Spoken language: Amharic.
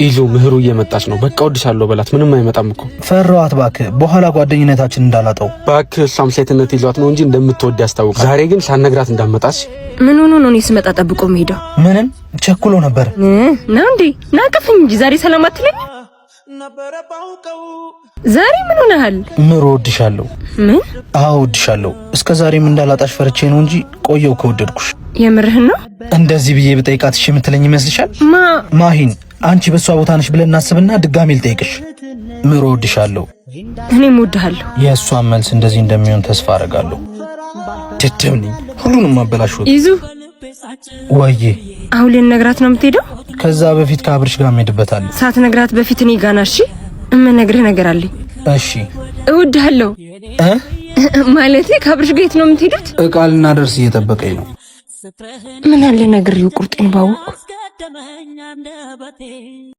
ኢሉ ምህሩ እየመጣች ነው። በቃ ወድሻለሁ በላት። ምንም አይመጣም እኮ። ፈራኋት እባክህ፣ በኋላ ጓደኝነታችን እንዳላጣው። እባክህ እሷም ሴትነት ይዟት ነው እንጂ እንደምትወድ ያስታውቃል። ዛሬ ግን ሳትነግራት እንዳመጣች። ምን ሆኖ ነው? እኔ ስመጣ ጠብቆ የሚሄደው? ምንም ቸኩሎ ነበር ነው እንዴ? ናቀፈኝ እንጂ ዛሬ ሰላም አትለኝ? ዛሬ ምን ሆነሃል? ምሮ ወድሻለሁ። ምን? አዎ ወድሻለሁ። እስከ ዛሬም እንዳላጣሽ ፈርቼ ነው እንጂ ቆየው ከወደድኩሽ። የምርህን ነው? እንደዚህ ብዬ ብጠይቃት እሺ የምትለኝ ይመስልሻል? ማሂን አንቺ በሷ ቦታ ነሽ ብለን እናስብና ድጋሜ ልጠይቅሽ። ምሮ ወድሻለሁ። እኔም ወድሃለሁ። የእሷን መልስ እንደዚህ እንደሚሆን ተስፋ አደርጋለሁ። ደደብ ነኝ። ሁሉንም አበላሽሁት። ይዙ ወይዬ አሁን ልነግራት ነው የምትሄደው? ከዛ በፊት ከአብርሽ ጋር እንሄድበታለን። ሳትነግራት በፊት እኔ ጋር ና። እሺ እምነግርህ ነገር አለኝ። እሺ እወድሃለሁ። ማለቴ ከአብርሽ ጋር የት ነው የምትሄዱት? እቃ ልናደርስ እየጠበቀኝ ነው። ምን አለ ነግሬው ቁርጤን ባወኩ።